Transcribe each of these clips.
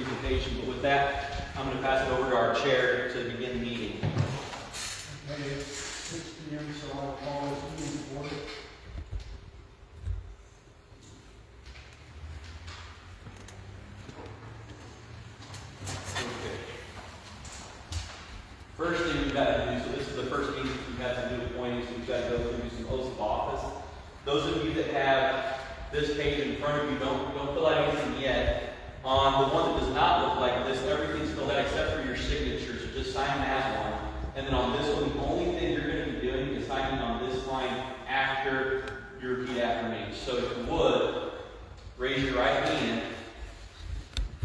presentation. But with that, I'm going to pass it over to our chair to begin the meeting. Okay, it's 6 p.m., so I'll call this meeting to order. Okay. First thing we've got to do, so this is the first meeting we've had to do appointing, so we've got to go through some oaths of office. Those of you that have this page in front of you, don't fill out anything yet. On the one that does not look like this, everything's filled out except for your signature, so just sign that one. And then on this one, the only thing you're going to be doing is signing on this line after you repeat after me. So if you would, raise your right hand,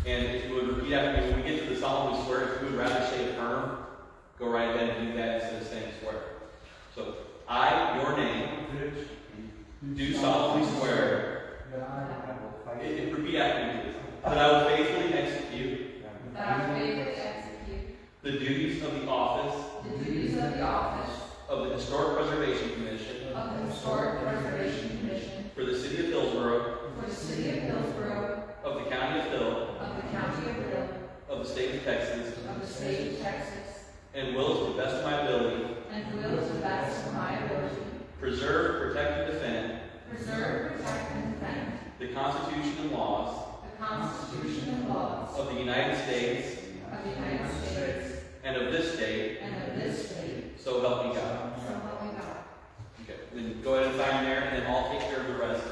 and if you would repeat after me, when we get to the solemnly swear, if you would rather say affirm, go right ahead and do that instead of saying swear. So, I, your name, do solemnly swear. Repeat after me, please. That I will faithfully execute the duties of the office of the Historic Preservation Commission for the City of Hillsboro of the County of Hill of the State of Texas, and will to the best of my ability preserve, protect, and defend the Constitution and laws of the United States and of this state, so help me God. Okay, then go ahead and sign there, and then I'll take care of the rest.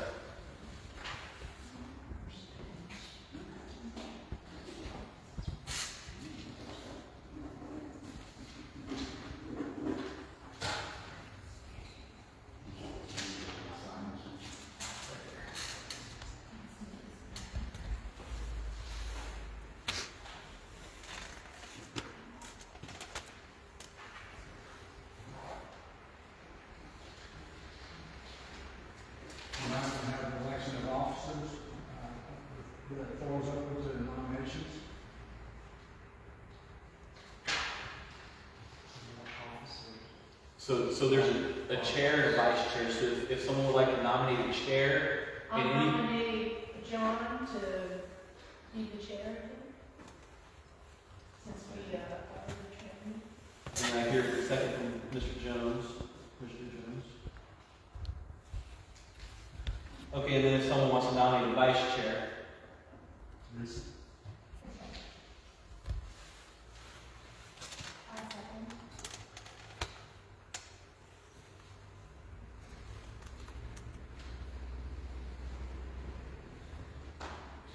Now we have an election of officers that falls up to the nominations. So there's a chair and a vice chair. So if someone would like to nominate a chair, I'll nominate John to be the chair, since we are the chairman. and I hear a second from Mr. Jones. Mr. Jones. Okay, and then if someone wants to nominate a vice chair,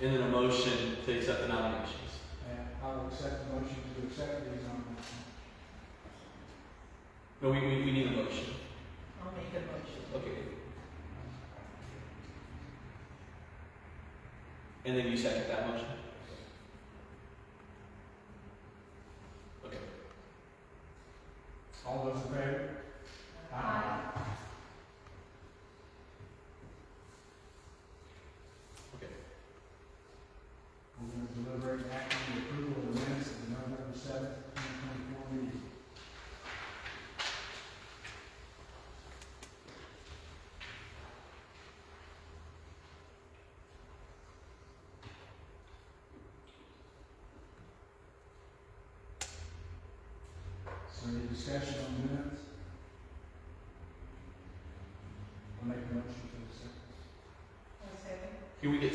and then a motion to accept the nominations. And I will accept the motion to accept these nominations. No, we need a motion. I'll make a motion. Okay. And then you second that motion? Okay. All those in favor? Aye. Okay. We're going to deliberate and act on the approval of the minutes of the November 7th, 2024 meeting. So any discussion on minutes? I'll make a motion to accept. One second. Can we get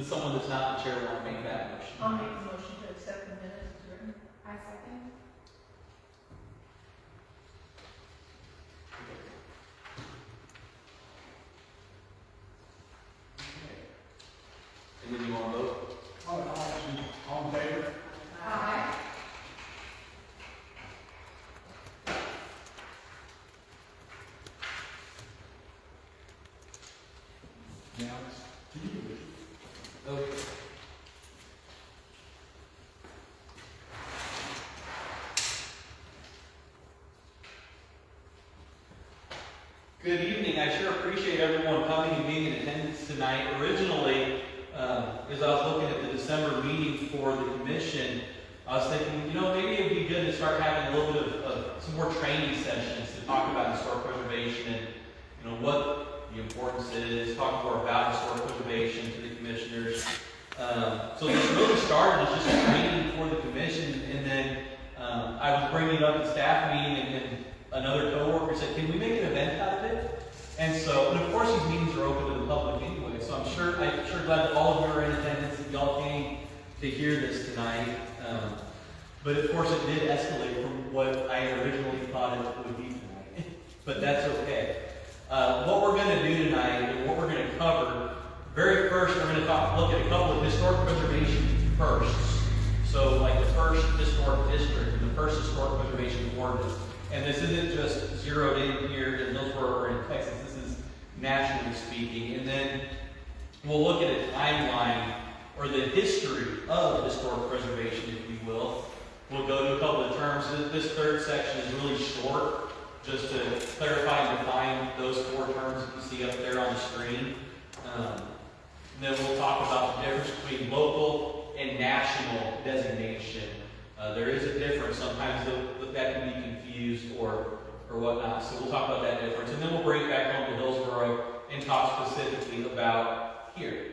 someone that's not the chair want to make that motion? I'll make the motion to accept the minutes as written. I second. And then you want to vote? All in favor? Aye. Now it's to you. Okay. Good evening. I sure appreciate everyone coming and being in attendance tonight. Originally, as I was looking at the December meeting for the commission, I was thinking, maybe it would be good to start having a little bit of some more training sessions to talk about historic preservation and, what the importance is, talk more about historic preservation to the commissioners. So this really started as just a training for the commission, and then I was bringing it up at staff meeting, and another coworker said, "Can we make an event out of it?" And so, and of course, these meetings are open to the public anyway. So I'm sure glad that all of you are in attendance and y'all came to hear this tonight. But of course, it did escalate from what I originally thought it would be tonight. But that's okay. What we're going to do tonight and what we're going to cover, very first, we're going to look at a couple of historic preservation firsts. So, like the first historic district and the first historic preservation ordinance. And this isn't just zeroed in here in Hillsboro or in Texas. This is nationally speaking. And then we'll look at a timeline or the history of historic preservation, if you will. We'll go to a couple of terms. This third section is really short, just to clarify and define those 4 terms that you see up there on the screen. Then we'll talk about the difference between local and national designation. There is a difference. Sometimes that can be confused or whatnot. So we'll talk about that difference. And then we'll bring it back home to Hillsboro and talk specifically about here.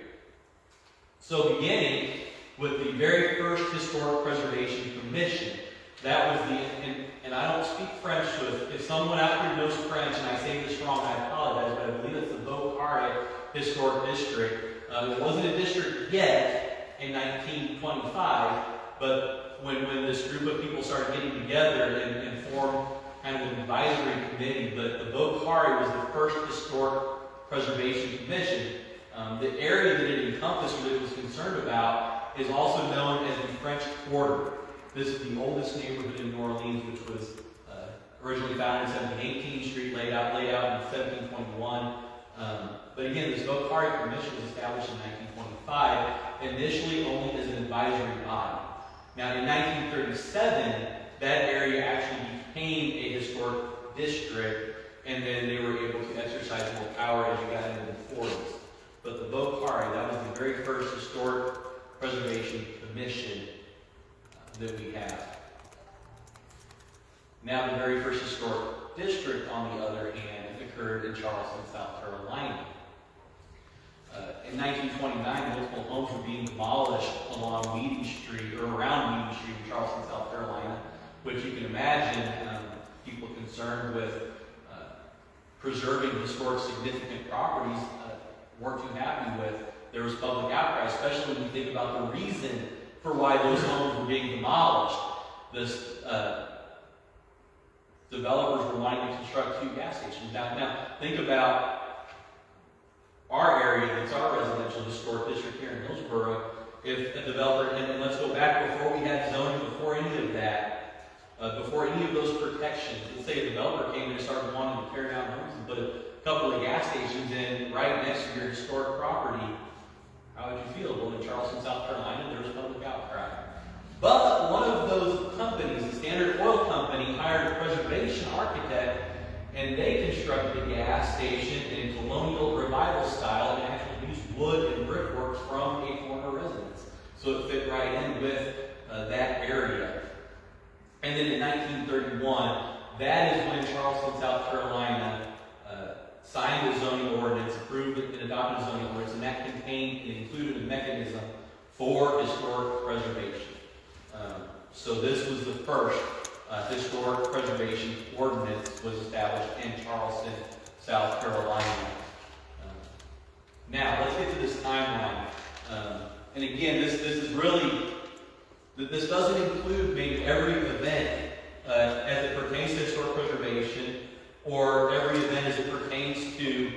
So beginning with the very first Historic Preservation Commission. That was and I don't speak French, so if someone out here knows French and I say this wrong, I apologize, but I believe it's the Beaucaire Historic District. It wasn't a district yet in 1925, but when this group of people started getting together and formed kind of an advisory committee, but the Beaucaire was the first Historic Preservation Commission. The area that it encompassed, or that it was concerned about, is also known as the French Quarter. This is the oldest neighborhood in New Orleans, which was originally founded in 1718 Street, laid out in 1721. But again, this Beaucaire Commission was established in 1925, initially only as an advisory body. Now, in 1937, that area actually became a historic district, and then they were able to exercise more power as you got into the 40s. But the Beaucaire, that was the very first Historic Preservation Commission that we have. Now, the very first historic district, on the other hand, occurred in Charleston, South Carolina. In 1929, multiple homes were being demolished along Weedy Street, or around Weedy Street in Charleston, South Carolina, which you can imagine people concerned with preserving historic significant properties weren't too happy with. There was public outcry, especially when you think about the reason for why those homes were being demolished. This developers were wanting to construct 2 gas stations. Now think about our area. It's our residential historic district here in Hillsboro. If a developer, and let's go back before we had zoning, before any of that, before any of those protections. Let's say a developer came and started wanting to tear down homes and put a couple of gas stations in right next to your historic property. How would you feel? Well, in Charleston, South Carolina, there was public outcry. But one of those companies, the Standard Oil Company, hired a preservation architect, and they constructed a gas station in colonial revival style and actually used wood and brickwork from a former residence. So it fit right in with that area. And then in 1931, that is when Charleston, South Carolina signed a zoning ordinance, approved and adopted a zoning ordinance, and that contained and included a mechanism for historic preservation. So this was the first historic preservation ordinance was established in Charleston, South Carolina. Now, let's get to this timeline. And again, this is really, this doesn't include maybe every event as it pertains to historic preservation, or every event as it pertains to,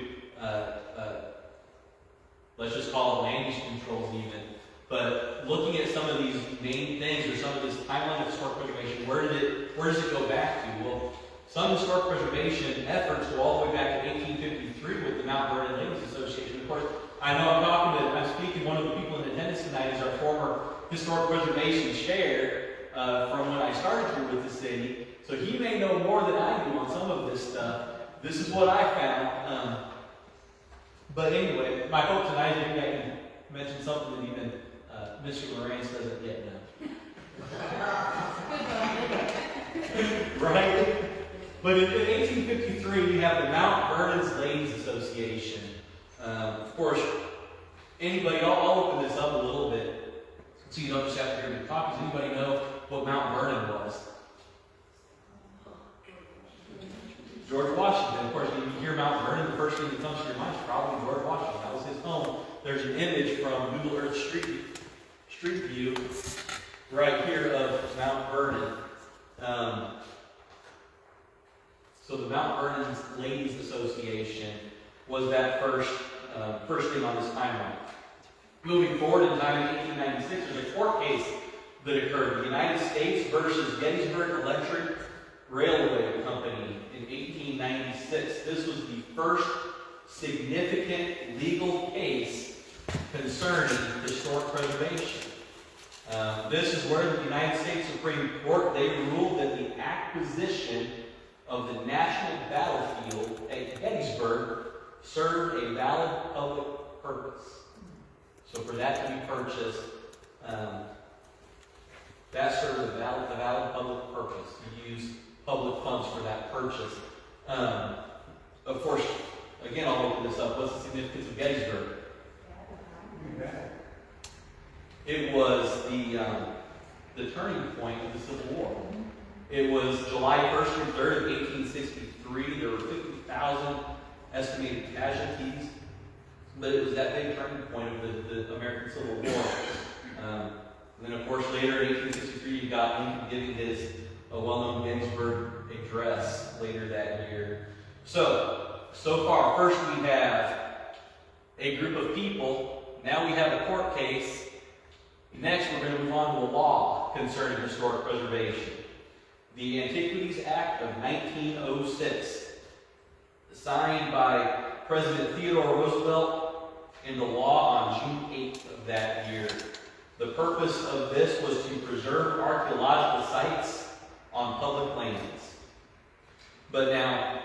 let's just call it land use controls even. But looking at some of these main things, or some of this timeline of historic preservation, where does it go back to? Well, some historic preservation efforts go all the way back to 1853 with the Mount Vernon Ladies Association. Of course, I know I'm speaking, one of the people in attendance tonight is our former historic preservation chair from when I started here with the city. So he may know more than I do on some of this stuff. This is what I found. But anyway, my hope tonight is maybe I can mention something that even Mr. Lorenz doesn't yet know. Right? But in 1853, we have the Mount Vernon Ladies Association. Of course, anybody, I'll open this up a little bit. So you don't just have to hear the copies. Anybody know what Mount Vernon was? George Washington. Of course, when you hear Mount Vernon, the first thing that comes to your mind is probably George Washington. That was his home. There's an image from Google Earth Street View right here of Mount Vernon. So the Mount Vernon Ladies Association was that first thing on this timeline. Moving forward in time in 1896, there's a court case that occurred. The United States versus Gettysburg Electric Railway Company in 1896. This was the first significant legal case concerning historic preservation. This is where the United States Supreme Court, they ruled that the acquisition of the national battlefield at Gettysburg served a valid public purpose. So for that to be purchased, that served a valid public purpose. You use public funds for that purchase. Of course, again, I'll open this up. What's the significance of Gettysburg? It was the turning point of the Civil War. It was July 1st through 3rd of 1863. There were 50,000 estimated casualties, but it was that big turning point of the American Civil War. And then, of course, later in 1863, you got Lincoln giving his well-known Gettysburg address later that year. So far, first we have a group of people. Now we have a court case. Next, we're going to move on to a law concerning historic preservation. The Antiquities Act of 1906, signed by President Theodore Roosevelt into law on June 8th of that year. The purpose of this was to preserve archaeological sites on public lands. But now,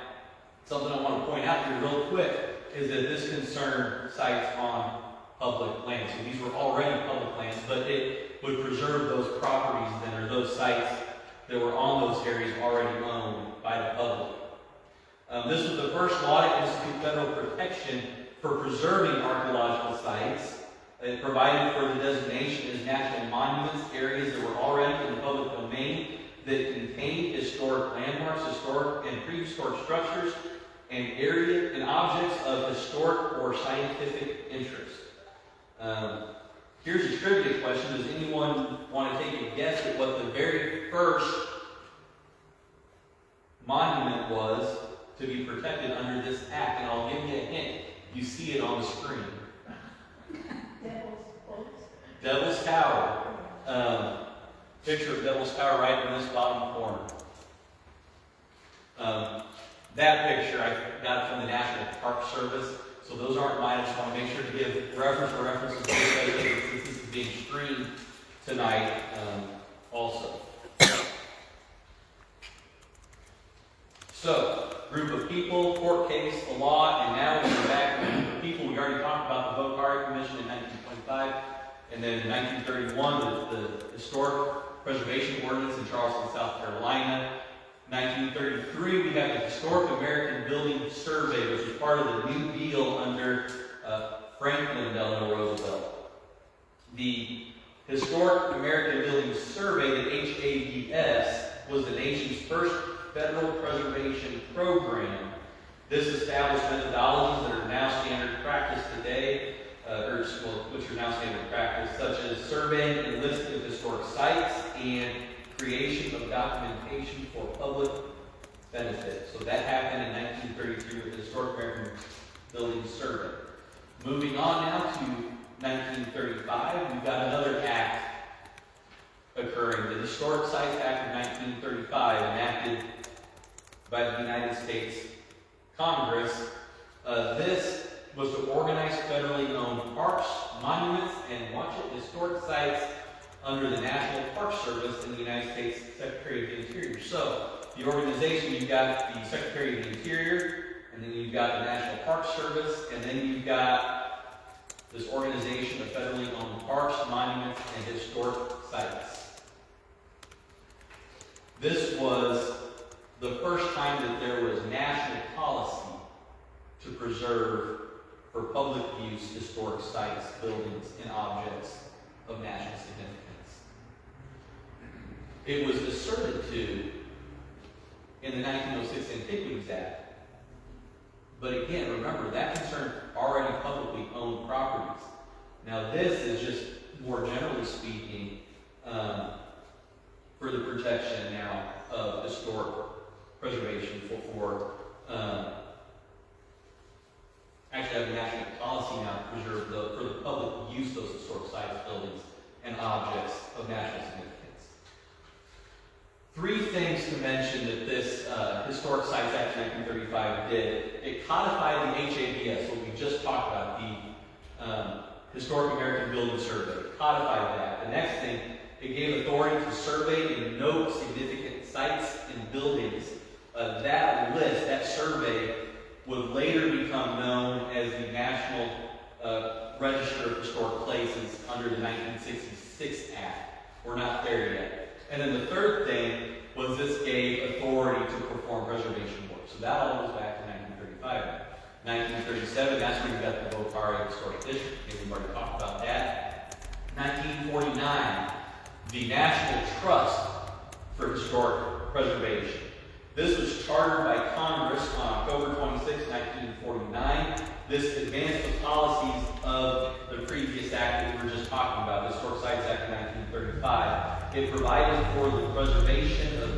something I want to point out here real quick is that this concerned sites on public lands. So these were already public lands, but it would preserve those properties then, or those sites that were on those areas already owned by the public. This was the first law to institute federal protection for preserving archaeological sites. It provided for the designation as national monuments, areas that were already in the public domain that contained historic landmarks, historic and prehistoric structures, and area and objects of historic or scientific interest. Here's a trivia question. Does anyone want to take a guess at what the very first monument was to be protected under this act? And I'll give you a hint. You see it on the screen. Devil's Tower. Picture of Devil's Tower right in this bottom corner. That picture I got from the National Park Service. So those aren't mine. I just want to make sure to give reference for references to this is being streamed tonight also. So, group of people, court case, a law, and now we're back to a group of people. We already talked about the Vote Commission in 1925, and then in 1931, the Historic Preservation Ordinance in Charleston, South Carolina. 1933, we have the Historic American Building Survey, which was part of the New Deal under Franklin Delano Roosevelt. The Historic American Building Survey, the HABS, was the nation's first federal preservation program. This established methodologies that are now standard practice today, which are now standard practice, such as surveying and listing of historic sites and creation of documentation for public benefit. So that happened in 1933 with the Historic American Building Survey. Moving on now to 1935, we've got another act occurring, the Historic Sites Act of 1935, enacted by the United States Congress. This was to organize federally owned parks, monuments, and watch it, historic sites under the National Park Service and the United States Secretary of the Interior. So, the organization, you've got the Secretary of the Interior, and then you've got the National Park Service, and then you've got this organization of federally owned parks, monuments, and historic sites. This was the first time that there was national policy to preserve for public use historic sites, buildings, and objects of national significance. It was asserted to in the 1906 Antiquities Act. But again, remember, that concerned already publicly owned properties. Now this is just, more generally speaking, for the protection now of historic preservation for actually have a national policy now to preserve for the public use those historic sites, buildings, and objects of national significance. Three things to mention that this Historic Sites Act of 1935 did. It codified the HABS, what we just talked about, the Historic American Building Survey. It codified that. The next thing, it gave authority to survey and note significant sites and buildings. That list, that survey, would later become known as the National Register of Historic Places under the 1966 Act. We're not there yet. And then the third thing was this gave authority to perform preservation work. So that all goes back to 1935. 1937, that's when we got the Bocaria Historic District. We've already talked about that. 1949, the National Trust for Historic Preservation. This was chartered by Congress on October 26, 1949. This advanced the policies of the previous act that we were just talking about, the Historic Sites Act of 1935. It provided for the preservation of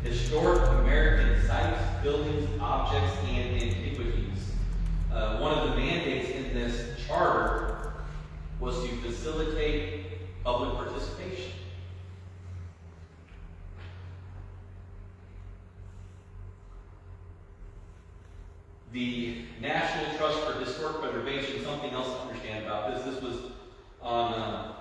historic American sites, buildings, objects, and antiquities. One of the mandates in this charter was to facilitate public participation. The National Trust for Historic Preservation, something else to understand about this. This was on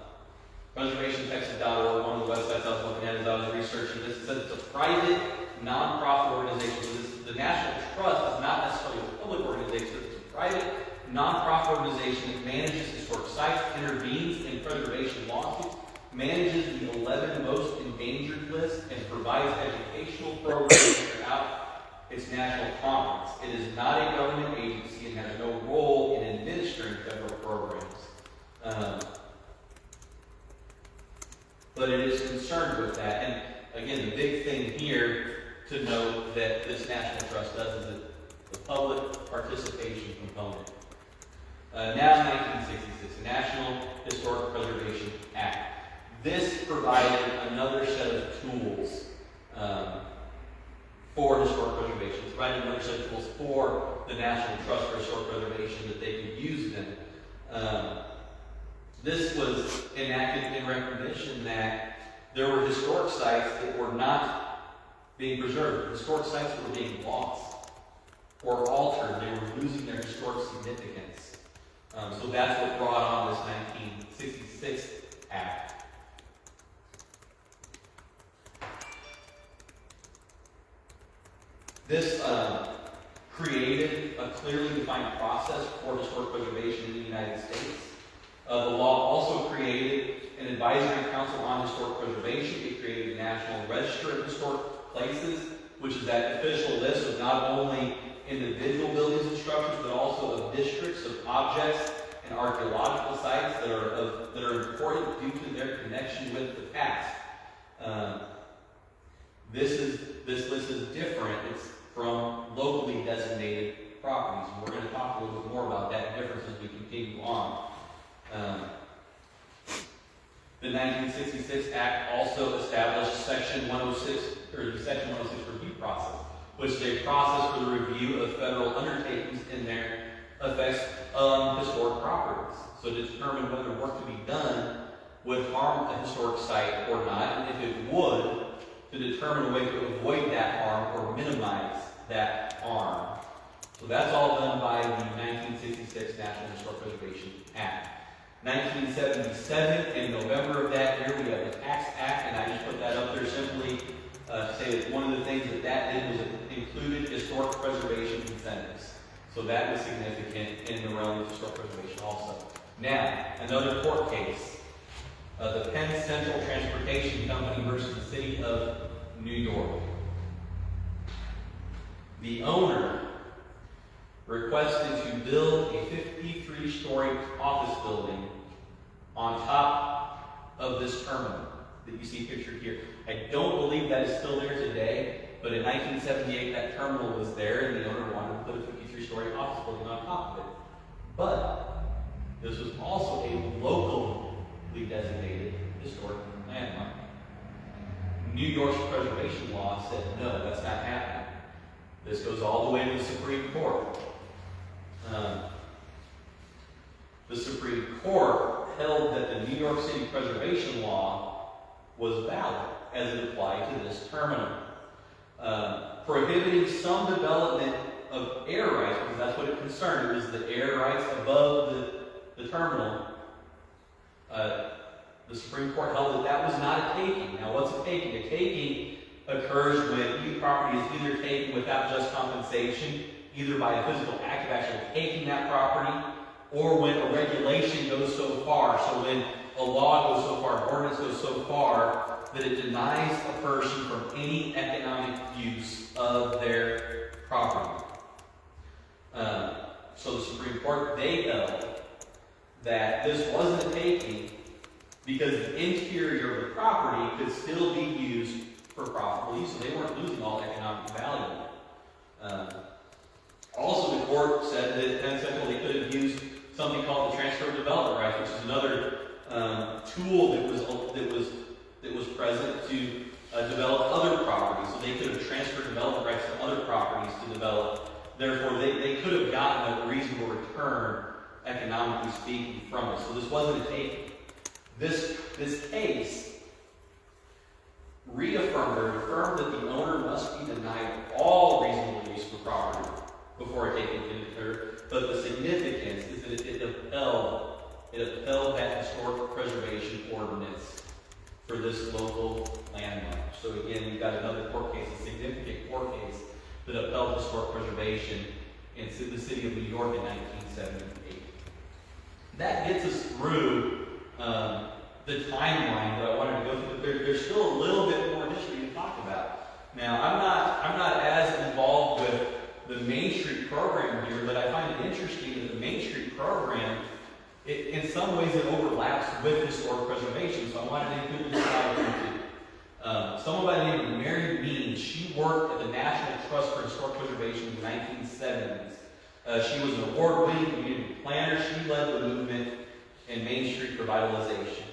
preservationtexas.org, one of the websites I was looking at as I was researching this. It says it's a private, non-profit organization. So the National Trust is not necessarily a public organization. It's a private, non-profit organization that manages historic sites, intervenes in preservation lawsuits, manages the 11 most endangered list, and provides educational programs throughout its national conference. It is not a government agency and has no role in administering federal programs. But it is concerned with that. And again, the big thing here to note that this National Trust does is the public participation component. Now 1966, the National Historic Preservation Act. This provided another set of tools for historic preservation. It's provided another set of tools for the National Trust for Historic Preservation that they could use then. This was enacted in recognition that there were historic sites that were not being preserved. Historic sites were being lost or altered. They were losing their historic significance. So that's what brought on this 1966 Act. This created a clearly defined process for historic preservation in the United States. The law also created an advisory council on historic preservation. It created a National Register of Historic Places, which is that official list of not only individual buildings and structures, but also of districts, of objects, and archaeological sites that are important due to their connection with the past. This list is different. It's from locally designated properties. And we're going to talk a little bit more about that difference as we continue on. The 1966 Act also established Section 106, or the Section 106 review process, which is a process for the review of federal undertakings and their effects on historic properties. So to determine whether work to be done would harm a historic site or not, and if it would, to determine a way to avoid that harm or minimize that harm. So that's all done by the 1966 National Historic Preservation Act. 1977, in November of that year, we have the Tax Act, and I just put that up there simply to say that one of the things that did was it included historic preservation incentives. So that was significant in the realm of historic preservation also. Now, another court case. The Penn Central Transportation Company versus the City of New York. The owner requested to build a 53-story office building on top of this terminal. that you see pictured here. I don't believe that is still there today, but in 1978 that terminal was there and the owner wanted to put a 53-story office building on top of it. But this was also a locally designated historic landmark. New York's preservation law said, no, that's not happening. This goes all the way to the Supreme Court. The Supreme Court held that the New York City preservation law was valid as it applied to this terminal. Prohibiting some development of air rights, because that's what it concerned, it was the air rights above the terminal. The Supreme Court held that that was not a taking. Now, what's a taking? A taking occurs when any property is either taken without just compensation, either by a physical act of actually taking that property, or when a regulation goes so far. So when a law goes so far, an ordinance goes so far, that it denies a person from any economic use of their property. So the Supreme Court, they held that this wasn't a taking because the interior of the property could still be used for profitable use, so they weren't losing all economic value. Also, the court said that Penn Central, they could have used something called the transfer of development rights, which is another tool that was present to develop other properties. So they could have transferred development rights to other properties to develop. Therefore, they could have gotten a reasonable return, economically speaking, from it. So this wasn't a taking. This case reaffirmed or affirmed that the owner must be denied all reasonable use for property before a taking can occur. But the significance is that it upheld that historic preservation ordinance for this local landmark. So again, we've got another court case, a significant court case that upheld historic preservation in the city of New York in 1978. That gets us through the timeline that I wanted to go through, but there's still a little bit more history to talk about. Now, I'm not as involved with the Main Street program here, but I find it interesting that the Main Street program, in some ways, it overlaps with historic preservation. So I wanted to include this slide here too. Someone by the name of Mary Means, she worked at the National Trust for Historic Preservation in the 1970s. She was an award-winning community planner. She led the movement in Main Street revitalization.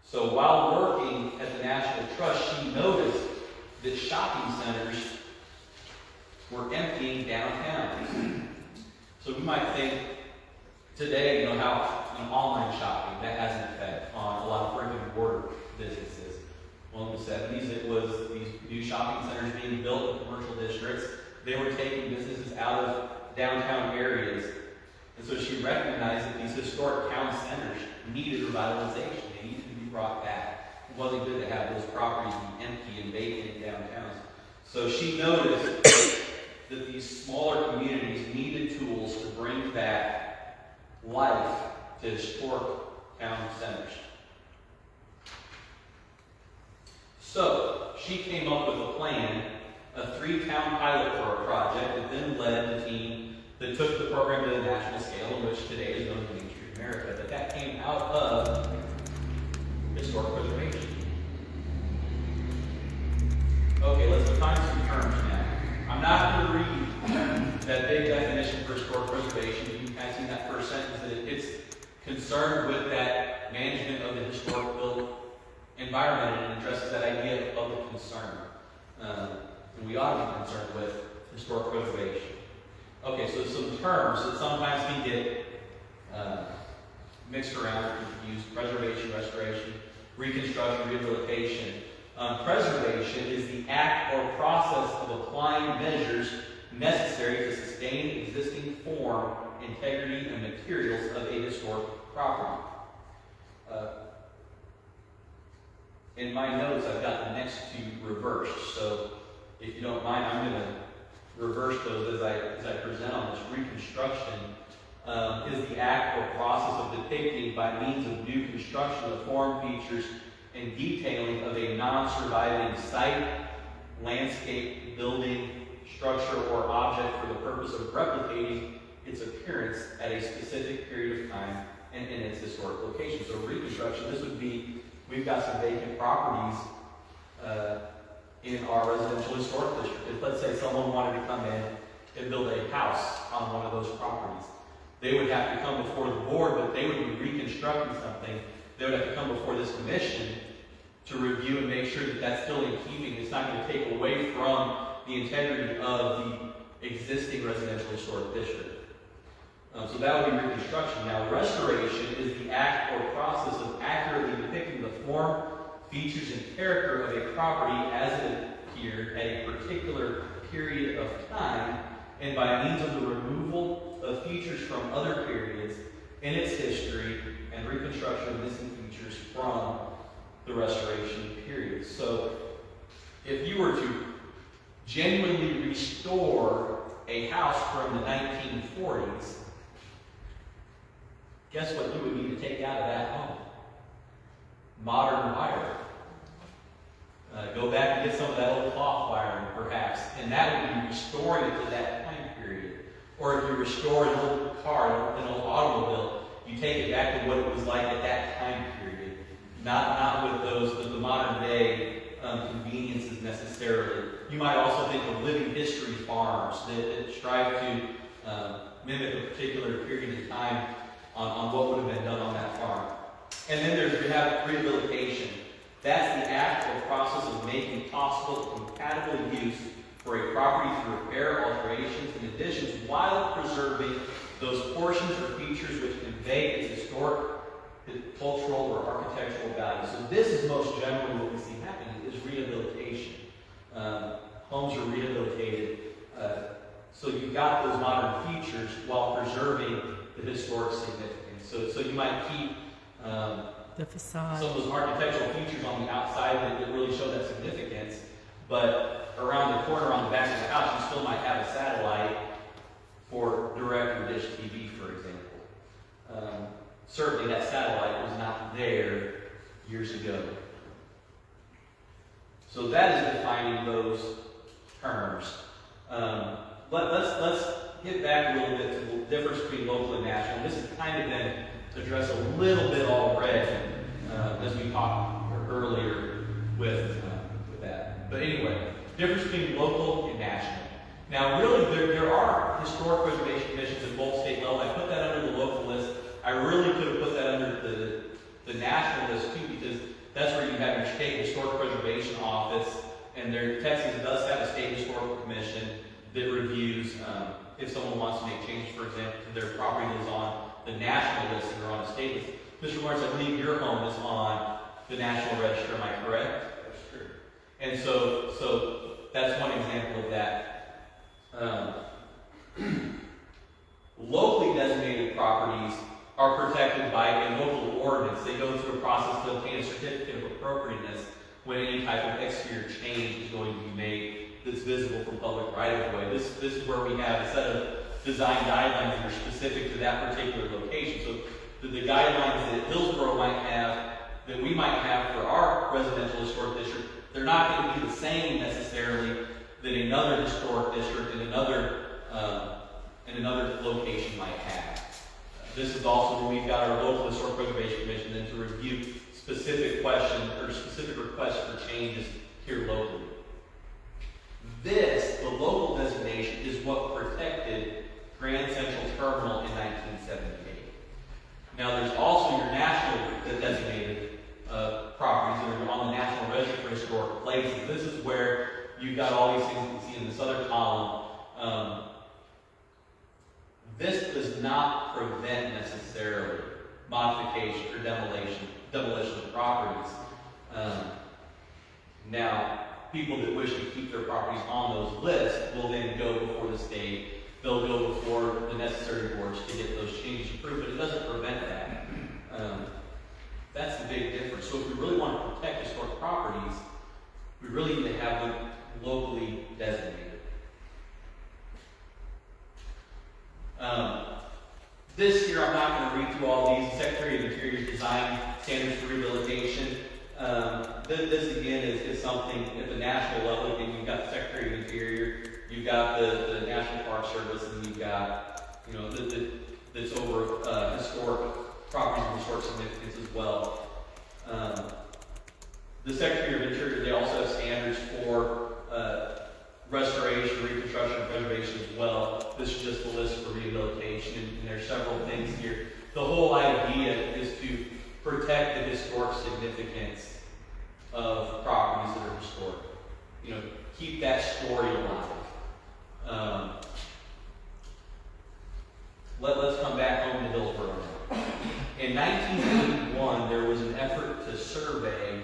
So while working at the National Trust, she noticed that shopping centers were emptying downtown. So we might think today, how online shopping, that has an effect on a lot of brick and mortar businesses. Well, in the 70s, it was these new shopping centers being built in commercial districts. They were taking businesses out of downtown areas. And so she recognized that these historic town centers needed revitalization. They needed to be brought back. It wasn't good to have those properties be empty and vacant in downtowns. So she noticed that these smaller communities needed tools to bring back life to historic town centers. So she came up with a plan, a 3-town pilot for a project that then led the team that took the program to the national scale, in which today is known as Main Street America. But that came out of historic preservation. Okay, let's define some terms now. I'm not going to read that big definition for historic preservation. You can kind of see in that first sentence that it's concerned with that management of the historic built environment and addresses that idea of public concern. And we ought to be concerned with historic preservation. Okay, so some terms that sometimes can get mixed around or confused: preservation, restoration, reconstruction, rehabilitation. Preservation is the act or process of applying measures necessary to sustain existing form, integrity, and materials of a historic property. In my notes, I've got the next two reversed, so if you don't mind, I'm going to reverse those as I present on this. Reconstruction is the act or process of depicting by means of new construction of form, features, and detailing of a non-surviving site, landscape, building, structure, or object for the purpose of replicating its appearance at a specific period of time and in its historic location. So reconstruction reconstruction, this would be, we've got some vacant properties in our residential historic district. If, let's say, someone wanted to come in and build a house on one of those properties, they would have to come before the board, but they would be reconstructing something. They would have to come before this commission to review and make sure that that's still in keeping. It's not going to take away from the integrity of the existing residential historic district. So that would be reconstruction. Now, restoration is the act or process of accurately depicting the form, features, and character of a property as it appeared at a particular period of time, and by means of the removal of features from other periods in its history and reconstruction of missing features from the restoration period. So, if you were to genuinely restore a house from the 1940s, guess what you would need to take out of that home? Modern wiring. Go back and get some of that old cloth wiring, perhaps, and that would be restoring it to that time period. Or if you restore an old car, an old automobile, you take it back to what it was like at that time period. Not with those the modern day conveniences necessarily. You might also think of living history farms that strive to mimic a particular period of time on what would have been done on that farm. And then you have rehabilitation. That's the act or process of making possible compatible use for a property through repair, alterations, and additions while preserving those portions or features which convey its historic, cultural, or architectural value. So this is most generally what we see happening is rehabilitation. Homes are rehabilitated. So you've got those modern features while preserving the historic significance. So you might keep the facade. Some of those architectural features on the outside that really show that significance, but around the corner on the back of the house, you still might have a satellite for direct or dish TV, for example. Certainly that satellite was not there years ago. So that is defining those terms. Let's get back a little bit to the difference between local and national. This has kind of been addressed a little bit already as we talked earlier with that. But anyway, difference between local and national. Now, really, there are historic preservation commissions at both state level. I put that under the local list. I really could have put that under the national list too, because that's where you have your state historic preservation office, and Texas does have a state historical commission that reviews if someone wants to make changes, for example, to their property that is on the national list and are on a state list. Mr. Lawrence, I believe your home is on the National Register, am I correct? That's true. And so that's one example of that. Locally designated properties are protected by a local ordinance. They go through a process to obtain a certificate of appropriateness when any type of exterior change is going to be made that's visible from public right-of-way. This is where we have a set of design guidelines that are specific to that particular location. So the guidelines that Hillsboro might have, that we might have for our residential historic district, they're not going to be the same necessarily that another historic district in another location might have. This is also where we've got our local historic preservation commission then to review specific questions or specific requests for changes here locally. The local designation, is what protected Grand Central Terminal in 1978. Now, there's also your national designated properties that are on the National Register for Historic Places. This is where you've got all these things you can see in this other column. This does not prevent necessarily modification or demolition of properties. Now, people that wish to keep their properties on those lists will then go before the state. They'll go before the necessary boards to get those changes approved, but it doesn't prevent that. That's the big difference. So if we really want to protect historic properties, we really need to have them locally designated. This here, I'm not going to read through all these. Secretary of Interior's design standards for rehabilitation. This again is something at the national level. Again, you've got the Secretary of Interior, you've got the National Park Service, and you've got, that's over historic properties and historic significance as well. The Secretary of Interior, they also have standards for restoration, reconstruction, and preservation as well. This is just a list for rehabilitation, and there's several things here. The whole idea is to protect the historic significance of properties that are historic. You know, keep that story alive. Let's come back home to Hillsboro now. In 1981, there was an effort to survey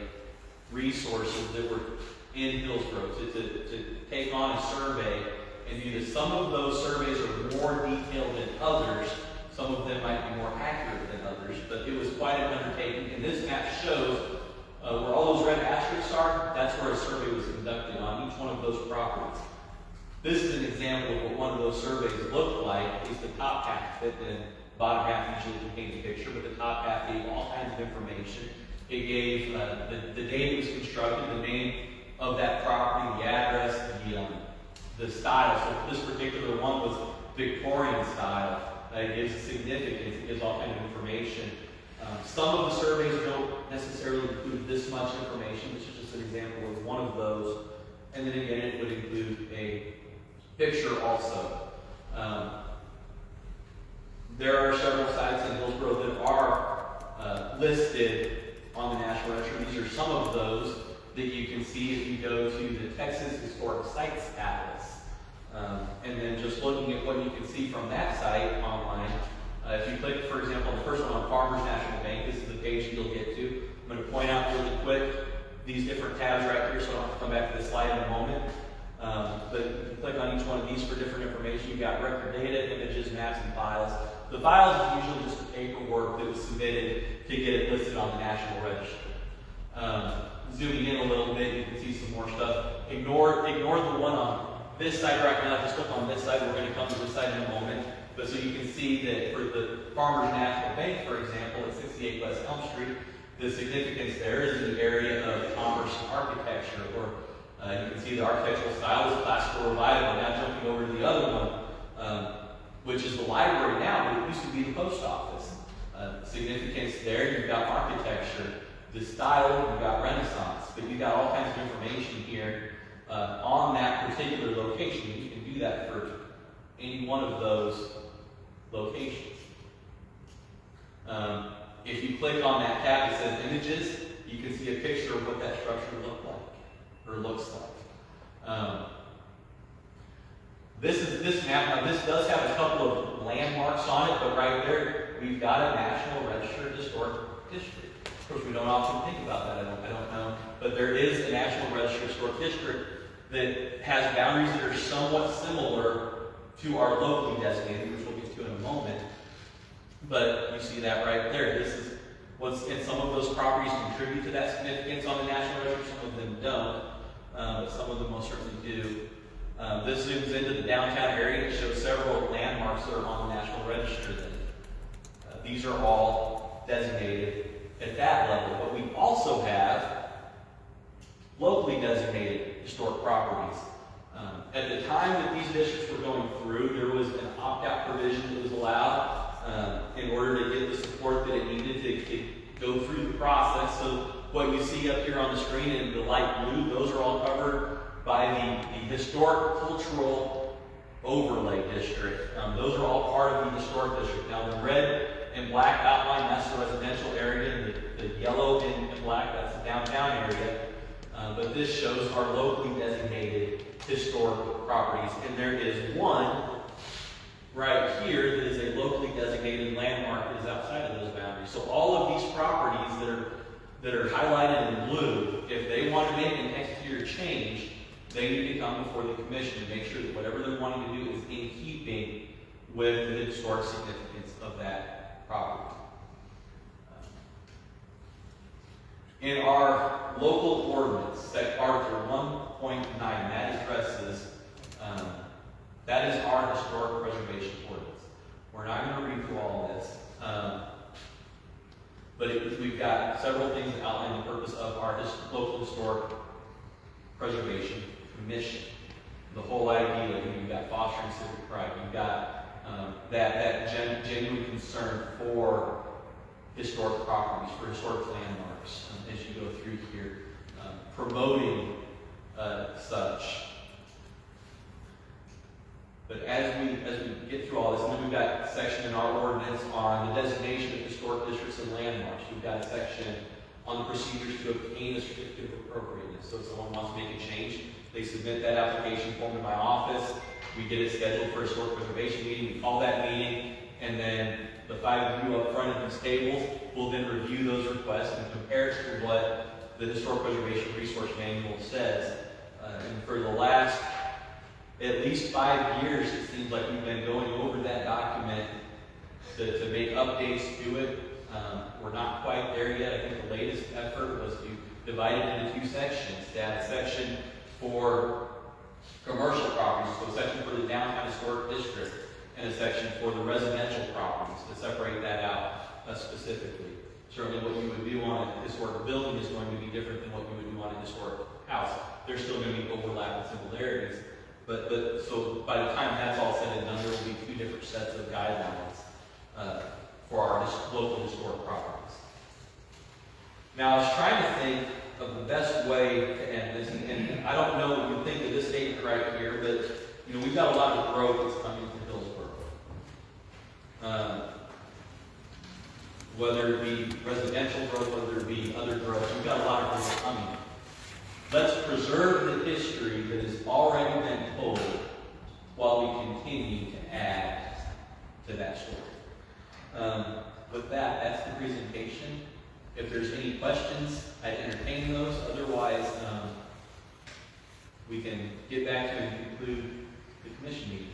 resources that were in Hillsboro, to take on a survey and do this. Some of those surveys are more detailed than others. Some of them might be more accurate than others, but it was quite an undertaking. And this map shows where all those red asterisks are. That's where a survey was conducted on each one of those properties. This is an example of what one of those surveys looked like. At least the top half of it, and the bottom half usually contains a picture, but the top half gave all kinds of information. It gave the date it was constructed, the name of that property, the address, the style. So this particular one was Victorian style. It gives significance. It gives all kinds of information. Some of the surveys don't necessarily include this much information. This is just an example of one of those. And then again, it would include a picture also. There are several sites in Hillsboro that are listed on the National Register. These are some of those that you can see if you go to the Texas Historic Sites Atlas. And then just looking at what you can see from that site online, if you click, for example, on the first one on Farmers National Bank, this is the page you'll get to. I'm going to point out really quick these different tabs right here, so I don't have to come back to this slide in a moment. But if you click on each one of these for different information, you've got record data, images, maps, and files. The files is usually just the paperwork that was submitted to get it listed on the National Register. Zooming in a little bit, you can see some more stuff. Ignore the one on this side right now. Just click on this side. We're going to come to this side in a moment. But so you can see that for the Farmers National Bank, for example, at 68 West Elm Street, the significance there is in the area of commerce and architecture, or you can see the architectural style is classical revival. Now jumping over to the other one, which is the library now, but it used to be the post office. Significance there, you've got architecture. The style, you've got Renaissance, but you've got all kinds of information here on that particular location. You can do that for any one of those locations. If you click on that tab that says images, you can see a picture of what that structure looked like, or looks like. This map, now this does have a couple of landmarks on it, but right there, we've got a National Register of Historic District. Of course, we don't often think about that, I don't know, but there is a National Register of Historic District that has boundaries that are somewhat similar to our locally designated, which we'll get to in a moment. But you see that right there. This is and some of those properties contribute to that significance on the National Register, some of them don't, but some of them most certainly do. This zooms into the downtown area. It shows several landmarks that are on the National Register. These are all designated at that level, but we also have locally designated historic properties. At the time that these districts were going through, there was an opt-out provision that was allowed in order to get the support that it needed to go through the process. So what you see up here on the screen in the light blue, those are all covered by the Historic Cultural Overlay District. Those are all part of the Historic District. Now the red and black outline, that's the residential area, and the yellow and black, that's the downtown area. But this shows our locally designated historic properties. And there is one right here that is a locally designated landmark that is outside of those boundaries. So all of these properties that are highlighted in blue, if they want to make an exterior change, they need to come before the commission to make sure that whatever they're wanting to do is in keeping with the historic significance of that property. In our local ordinance, Article 1.9, that addresses, that is our historic preservation ordinance. We're not going to read through all of this, but we've got several things that outline the purpose of our local historic preservation commission. The whole idea, you've got fostering civic pride, you've got that genuine concern for historic properties, for historic landmarks. through here, promoting such. But as we get through all this, and then we've got a section in our ordinance on the designation of historic districts and landmarks. We've got a section on the procedures to obtain a certificate of appropriateness. So if someone wants to make a change, they submit that application form to my office. We get it scheduled for a historic preservation meeting. We call that meeting, and then the 5 of you up front at these tables will then review those requests and compare it to what the Historic Preservation Resource Manual says. And for the last at least 5 years, it seems like we've been going over that document to make updates to it. We're not quite there yet. I think the latest effort was to divide it into 2 sections. To add a section for commercial properties, so a section for the downtown historic district, and a section for the residential properties, to separate that out specifically. Certainly what you would do on a historic building is going to be different than what you would do on a historic house. There's still going to be overlap and similarities, but so by the time that's all said and done, there will be 2 different sets of guidelines for our local historic properties. Now, I was trying to think of the best way to end this, and I don't know what you think of this statement right here, but we've got a lot of growth that's coming to Hillsboro. Whether it be residential growth, whether it be other growth, we've got a lot of growth coming. Let's preserve the history that has already been told while we continue to add to that story. With that, that's the presentation. If there's any questions, I'd entertain those. Otherwise, we can get back to and conclude the commission meeting.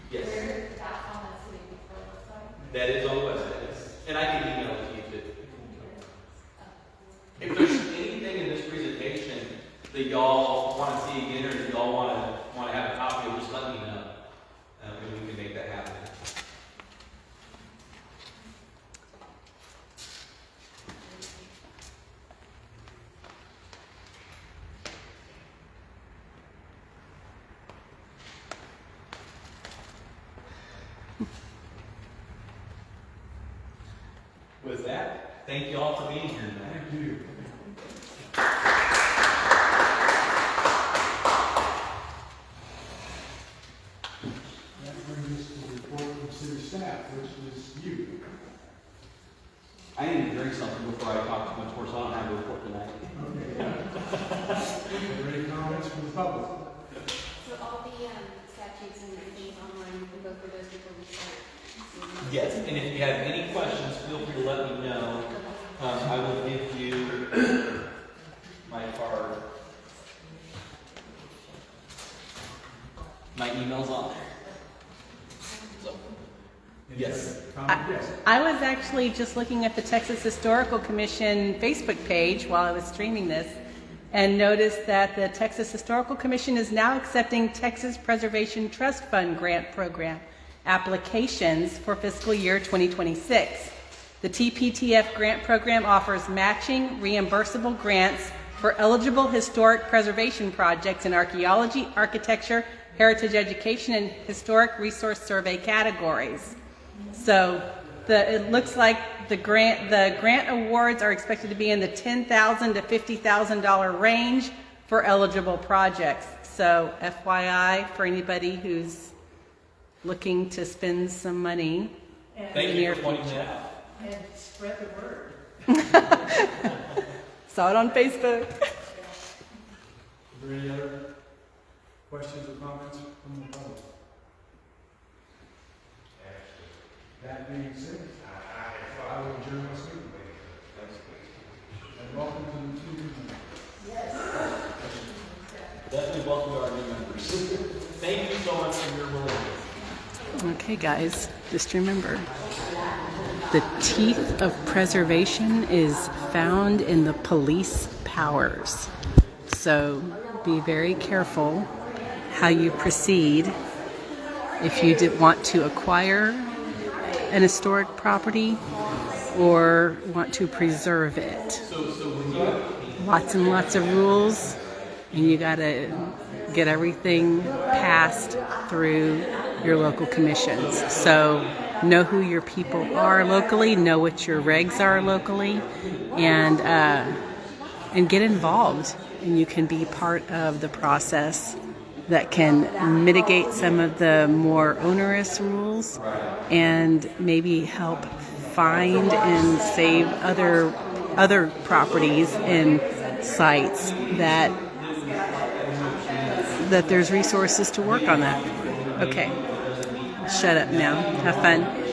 Yes. That is on the website, yes. And I can email it to you too. If there's anything in this presentation that y'all want to see again, or that y'all want to have a copy of, just let me know, and we can make that happen. With that, thank you all for being here tonight. Thank you. That brings us to the report from city staff, which is you. I need to drink something before I talk too much more, so I don't have a report tonight. Okay. Are there any comments from the public? So all the statutes and things online, we can go through those before we start. Yes, and if you have any questions, feel free to let me know. I will give you my card. My email's on there. So, yes. Yes. I was actually just looking at the Texas Historical Commission Facebook page while I was streaming this, and noticed that the Texas Historical Commission is now accepting Texas Preservation Trust Fund grant program applications for fiscal year 2026. The TPTF grant program offers matching reimbursable grants for eligible historic preservation projects in archaeology, architecture, heritage education, and historic resource survey categories. So it looks like the grant awards are expected to be in the $10,000 to $50,000 range for eligible projects. So FYI for anybody who's looking to spend some money. Thank you for pointing that out. And spread the word. Saw it on Facebook. Are there any other questions or comments from the public? That being said, I will adjourn this meeting. And welcome to the two new members. Yes. Definitely welcome to our new members. Thank you so much for your willingness. Okay, guys, just remember, the teeth of preservation is found in the police powers. So be very careful how you proceed if you want to acquire an historic property or want to preserve it. Lots and lots of rules and you got to get everything passed through your local commissions. So know who your people are locally, know what your regs are locally, and get involved. And you can be part of the process that can mitigate some of the more onerous rules and maybe help find and save other properties and sites that there's resources to work on that. Okay, shut up now. Have fun.